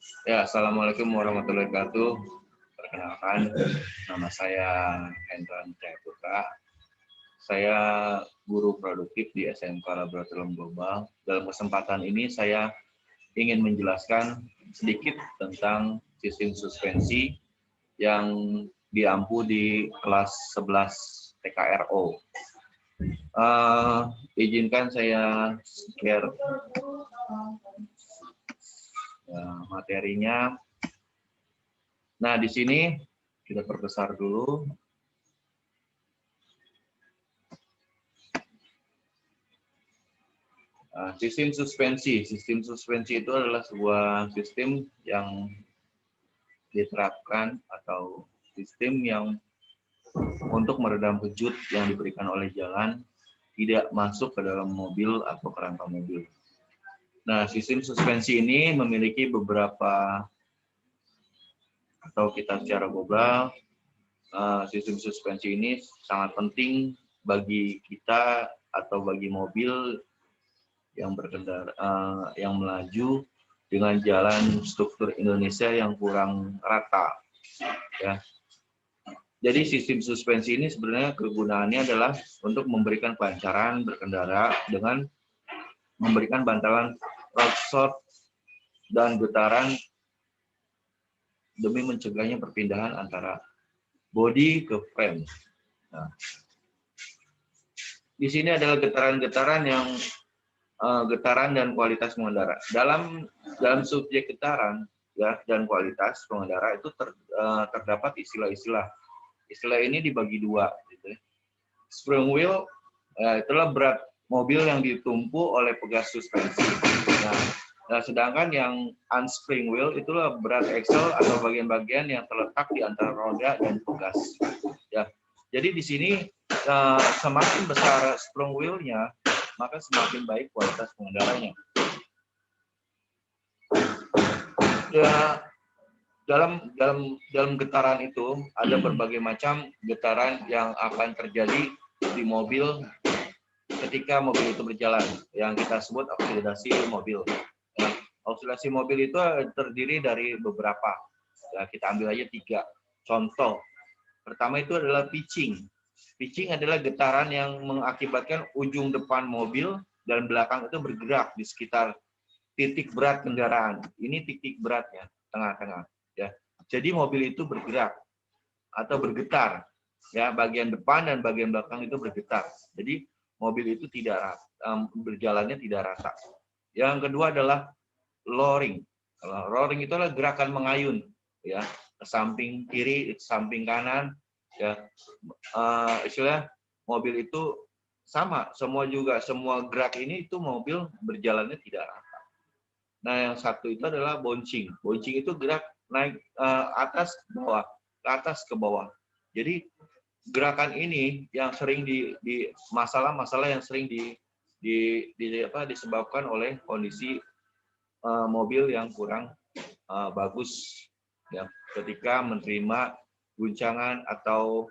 Ya, Assalamualaikum warahmatullahi wabarakatuh. Perkenalkan, nama saya Hendra Putra. Saya guru produktif di SMK Laboratorium Global. Dalam kesempatan ini saya ingin menjelaskan sedikit tentang sistem suspensi yang diampu di kelas 11 TKRO. Izinkan saya share materinya. Nah, di sini kita perbesar dulu. Sistem suspensi. Sistem suspensi itu adalah sebuah sistem yang diterapkan atau sistem yang untuk meredam kejut yang diberikan oleh jalan tidak masuk ke dalam mobil atau kerangka mobil. Nah, sistem suspensi ini memiliki beberapa, atau kita secara global, sistem suspensi ini sangat penting bagi kita atau bagi mobil yang berkendara, yang melaju dengan jalan struktur Indonesia yang kurang rata, ya. Jadi sistem suspensi ini sebenarnya kegunaannya adalah untuk memberikan kelancaran berkendara dengan memberikan bantalan rodshock dan getaran demi mencegahnya perpindahan antara bodi ke frame. Nah, di sini adalah getaran-getaran yang getaran dan kualitas pengendara. Dalam subjek getaran ya dan kualitas pengendara itu terdapat istilah-istilah. Istilah ini dibagi dua. Gitu. Spring wheel itulah berat mobil yang ditumpu oleh pegas suspensi. Nah, sedangkan yang unspring wheel itulah berat axle atau bagian-bagian yang terletak di antara roda dan pegas. Ya, jadi di sini semakin besar spring wheel-nya, maka semakin baik kualitas pengendaranya. Ya, dalam getaran itu ada berbagai macam getaran yang akan terjadi di mobil ketika mobil itu berjalan, yang kita sebut oksidasi mobil. Ya, oksidasi mobil itu terdiri dari beberapa. Ya, kita ambil aja 3 contoh. Pertama itu adalah pitching. Pitching adalah getaran yang mengakibatkan ujung depan mobil dan belakang itu bergerak di sekitar titik berat kendaraan. Ini titik beratnya, tengah-tengah. Ya, jadi mobil itu bergerak atau bergetar. Ya, bagian depan dan bagian belakang itu bergetar. Jadi mobil itu tidak berjalannya tidak rata. Yang kedua adalah lowering. Lowering itu adalah gerakan mengayun, ya, ke samping kiri, ke samping kanan. Ya, istilah mobil itu sama, semua gerak ini itu mobil berjalannya tidak rata. Nah, yang satu itu adalah bouncing. Bouncing itu gerak naik atas ke bawah, ke atas ke bawah. Jadi gerakan ini yang sering di masalah-masalah yang sering disebabkan oleh kondisi mobil yang kurang bagus, ya, ketika menerima guncangan atau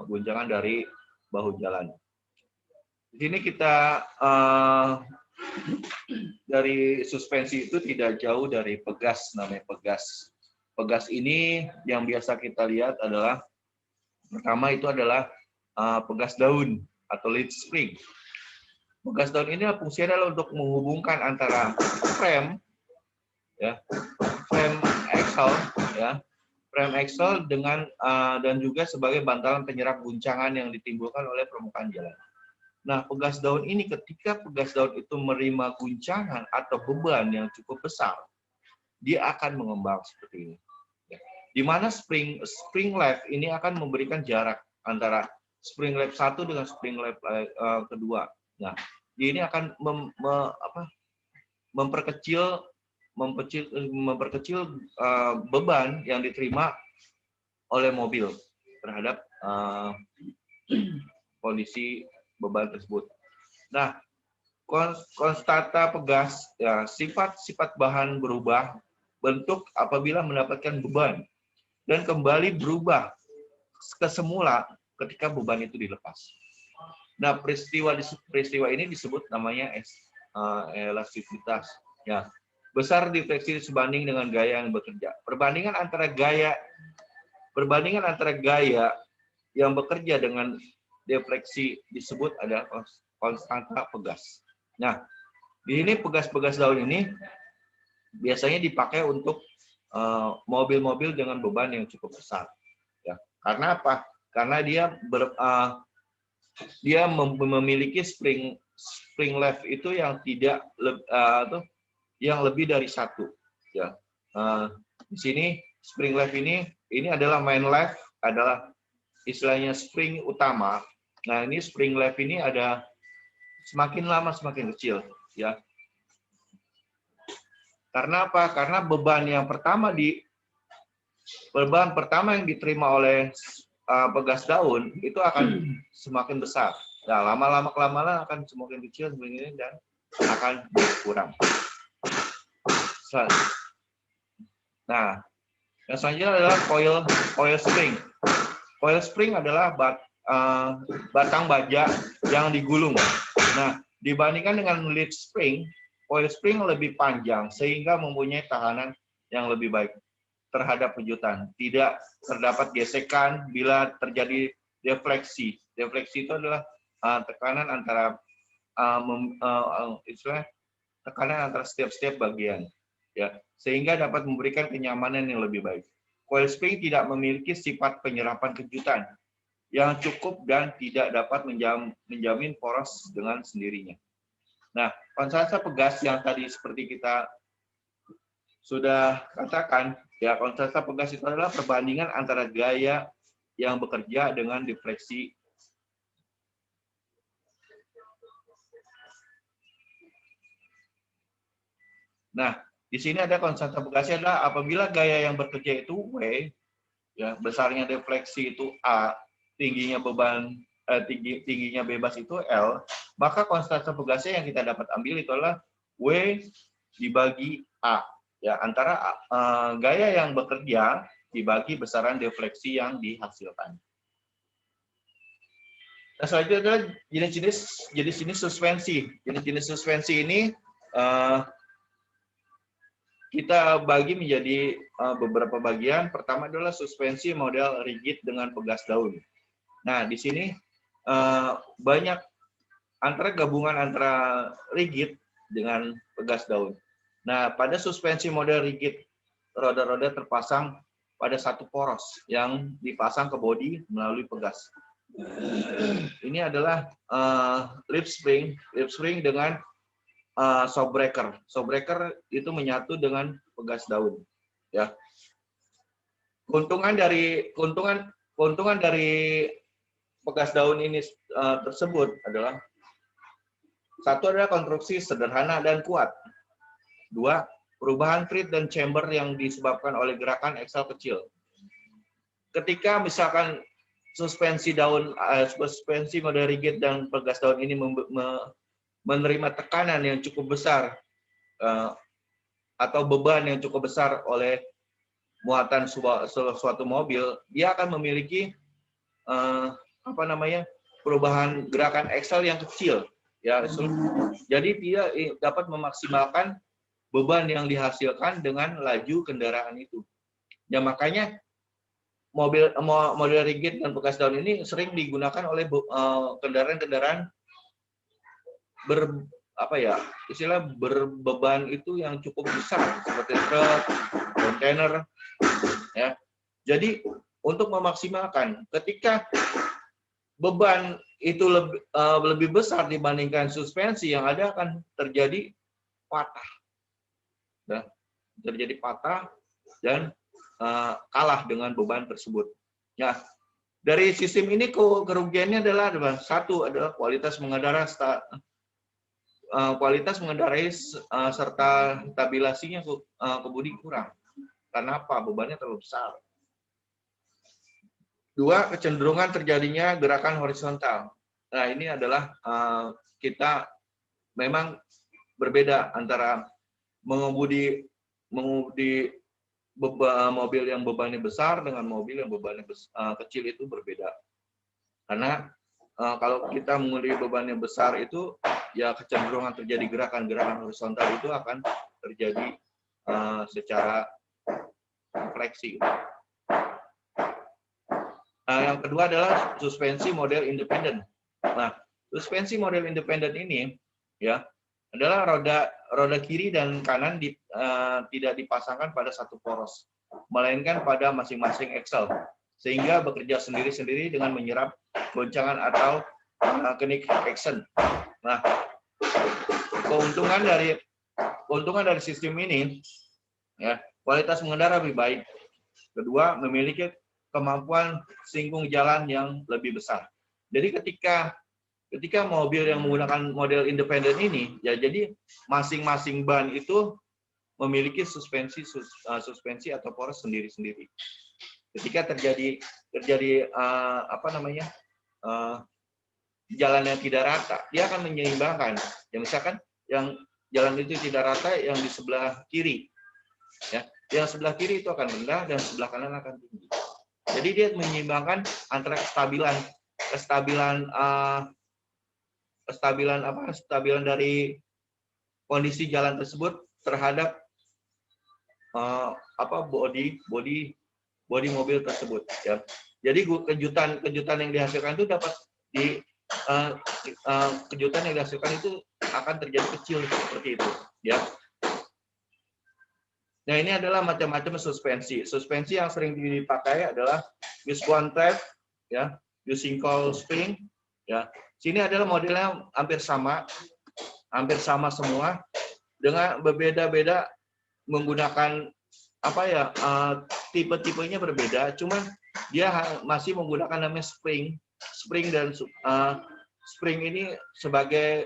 guncangan dari bahu jalan. Di sini kita dari suspensi itu tidak jauh dari pegas, namanya pegas. Pegas ini yang biasa kita lihat adalah pertama itu adalah pegas daun atau lead spring. Pegas daun ini fungsinya adalah untuk menghubungkan antara frame, ya, frame axle, ya, frame axle dengan dan juga sebagai bantalan penyerap guncangan yang ditimbulkan oleh permukaan jalan. Nah, pegas daun ini ketika pegas daun itu menerima guncangan atau beban yang cukup besar, dia akan mengembang seperti ini. Ya. Di mana spring lap ini akan memberikan jarak antara spring lap 1 dengan spring lap kedua. Nah, ini akan memperkecil beban yang diterima oleh mobil terhadap kondisi beban tersebut. Nah, konstanta pegas, ya, sifat bahan berubah bentuk apabila mendapatkan beban dan kembali berubah ke semula ketika beban itu dilepas. Nah, peristiwa ini disebut namanya elastisitas. Ya, besar defleksi sebanding dengan gaya yang bekerja. Perbandingan antara gaya yang bekerja dengan defleksi disebut adalah konstanta pegas. Nah, di sini pegas-pegas daun ini biasanya dipakai untuk mobil-mobil dengan beban yang cukup besar. Ya, karena apa? Karena dia memiliki spring left itu yang tidak yang lebih dari satu. Ya, di sini spring left ini adalah main left, adalah istilahnya spring utama. Nah, ini spring left ini ada semakin lama semakin kecil, ya. Karena apa? Karena beban pertama yang diterima oleh pegas daun itu akan semakin besar. Nah, lama-lama kelamaan akan semakin kecil begini dan akan berkurang. Nah, yang selanjutnya adalah coil spring. Coil spring adalah batang baja yang digulung. Nah, dibandingkan dengan lead spring, coil spring lebih panjang sehingga mempunyai tahanan yang lebih baik terhadap kejutan. Tidak terdapat gesekan bila terjadi defleksi. Defleksi itu adalah tekanan antara tekanan antara setiap bagian, ya, sehingga dapat memberikan kenyamanan yang lebih baik. Coil spring tidak memiliki sifat penyerapan kejutan yang cukup dan tidak dapat menjamin poros dengan sendirinya. Nah, konstanta pegas yang tadi seperti kita sudah katakan, ya, konstanta pegas itu adalah perbandingan antara gaya yang bekerja dengan defleksi. Nah, di sini ada konstanta pegasnya adalah apabila gaya yang bekerja itu W, ya, besarnya defleksi itu A, tingginya tingginya bebas itu L, maka konstanta pegasnya yang kita dapat ambil itu adalah W dibagi A, ya, antara gaya yang bekerja dibagi besaran defleksi yang dihasilkan. Nah, selanjutnya adalah jenis-jenis suspensi. Jenis-jenis suspensi ini kita bagi menjadi beberapa bagian. Pertama adalah suspensi model rigid dengan pegas daun. Nah, di sini banyak gabungan antara rigid dengan pegas daun. Nah, pada suspensi model rigid, roda-roda terpasang pada satu poros yang dipasang ke bodi melalui pegas. Ini adalah lip spring dengan shock breaker. Shock breaker itu menyatu dengan pegas daun. Ya. Keuntungan dari pegas daun ini tersebut adalah: satu adalah konstruksi sederhana dan kuat. Dua, perubahan thread dan chamber yang disebabkan oleh gerakan aksel kecil. Ketika misalkan suspensi model rigid dan pegas daun ini menerima tekanan yang cukup besar atau beban yang cukup besar oleh muatan suatu mobil, dia akan memiliki perubahan gerakan aksel yang kecil, ya. Jadi dia dapat memaksimalkan beban yang dihasilkan dengan laju kendaraan itu. Ya, makanya model rigid dan pegas daun ini sering digunakan oleh kendaraan-kendaraan berbeban itu yang cukup besar seperti truk, kontainer, ya. Jadi untuk memaksimalkan, ketika beban itu lebih besar dibandingkan suspensi, yang ada akan terjadi patah, ya. Terjadi patah dan kalah dengan beban tersebut. Ya, dari sistem ini kerugiannya adalah satu adalah kualitas mengendarai serta stabilisasinya kebudi kurang. Karena apa? Bebannya terlalu besar. Dua, kecenderungan terjadinya gerakan horizontal. Nah, ini adalah kita memang berbeda antara mengemudi mobil yang bebannya besar dengan mobil yang bebannya kecil, itu berbeda. Karena kalau kita mengemudi beban yang besar itu, ya, kecenderungan terjadi gerakan-gerakan horizontal itu akan terjadi secara fleksi. Yang kedua adalah suspensi model independen. Nah, suspensi model independen ini ya adalah roda kiri dan kanan tidak dipasangkan pada satu poros, melainkan pada masing-masing axle, sehingga bekerja sendiri-sendiri dengan menyerap goncangan atau kinetic action. Nah, keuntungan dari sistem ini ya, kualitas mengendara lebih baik. Kedua, memiliki kemampuan singgung jalan yang lebih besar. Jadi ketika mobil yang menggunakan model independen ini, ya jadi masing-masing ban itu memiliki suspensi atau poros sendiri-sendiri. Ketika terjadi jalan yang tidak rata, dia akan menyeimbangkan. Ya misalkan yang jalan itu tidak rata, yang di sebelah kiri, ya, yang sebelah kiri itu akan rendah dan sebelah kanan akan tinggi. Jadi dia menyeimbangkan antara kestabilan dari kondisi jalan tersebut terhadap bodi mobil tersebut. Ya. Jadi kejutan yang dihasilkan itu akan terjadi kecil seperti itu. Ya. Nah, ini adalah macam-macam suspensi. Suspensi yang sering dipakai adalah use one type, ya, using coil spring, ya. Sini adalah modelnya hampir sama semua, dengan berbeda-beda menggunakan tipe-tipenya berbeda. Cuman dia masih menggunakan namanya spring dan spring ini sebagai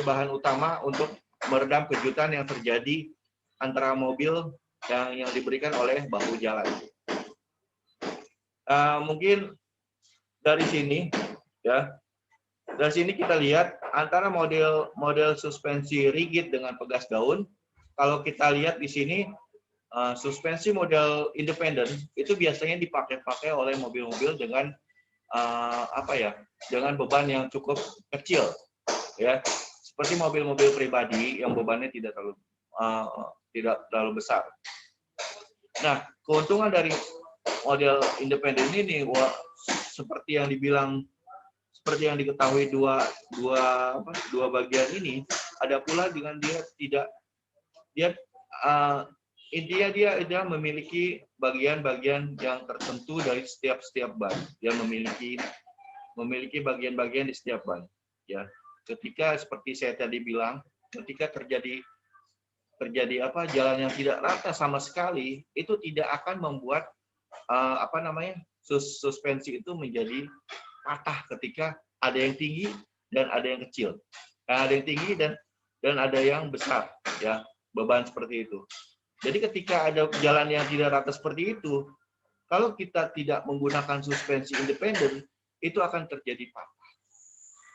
bahan utama untuk meredam kejutan yang terjadi antara mobil yang diberikan oleh bahu jalan. Mungkin dari sini, ya, dari sini kita lihat antara model suspensi rigid dengan pegas daun. Kalau kita lihat di sini, suspensi model independen itu biasanya dipakai oleh mobil-mobil dengan dengan beban yang cukup kecil, ya, seperti mobil-mobil pribadi yang bebannya tidak terlalu besar. Nah, keuntungan dari model independen ini, seperti yang diketahui dua bagian ini, ada pula dengan intinya dia memiliki bagian-bagian yang tertentu dari setiap ban. Dia memiliki bagian-bagian di setiap ban. Ya, ketika seperti saya tadi bilang, ketika terjadi jalan yang tidak rata sama sekali, itu tidak akan membuat suspensi itu menjadi patah ketika ada yang tinggi dan ada yang kecil. Ada yang tinggi dan ada yang besar, ya, beban seperti itu. Jadi ketika ada jalan yang tidak rata seperti itu, kalau kita tidak menggunakan suspensi independen, itu akan terjadi patah.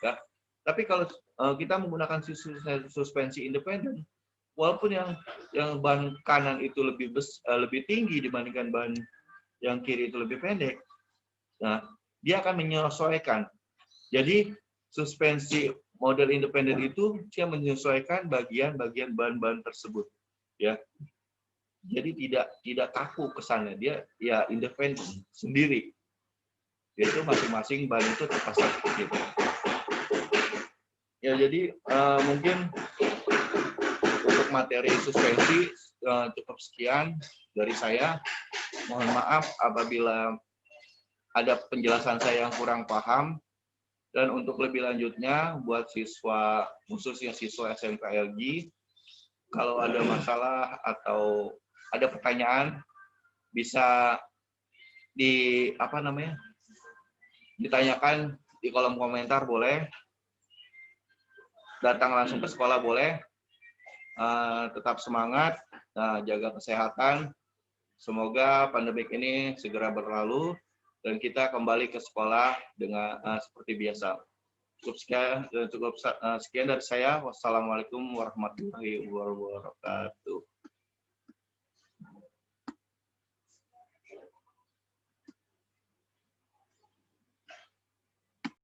Ya. Tapi kalau kita menggunakan suspensi independen, walaupun yang ban kanan itu lebih tinggi dibandingkan ban yang kiri itu lebih pendek, nah, dia akan menyesuaikan. Jadi suspensi model independen itu dia menyesuaikan bagian-bagian ban-ban tersebut, ya. Jadi tidak kaku kesannya, dia ya independen sendiri. Yaitu masing-masing ban itu terpasang seperti itu. Ya, jadi mungkin untuk materi suspensi cukup sekian dari saya. Mohon maaf apabila ada penjelasan saya yang kurang paham. Dan untuk lebih lanjutnya, buat siswa, khususnya siswa SMK LG, kalau ada masalah atau ada pertanyaan, bisa ditanyakan di kolom komentar, boleh. Datang langsung ke sekolah boleh. Tetap semangat, jaga kesehatan. Semoga pandemik ini segera berlalu dan kita kembali ke sekolah dengan seperti biasa. Cukup sekian dari saya. Wassalamualaikum warahmatullahi wabarakatuh.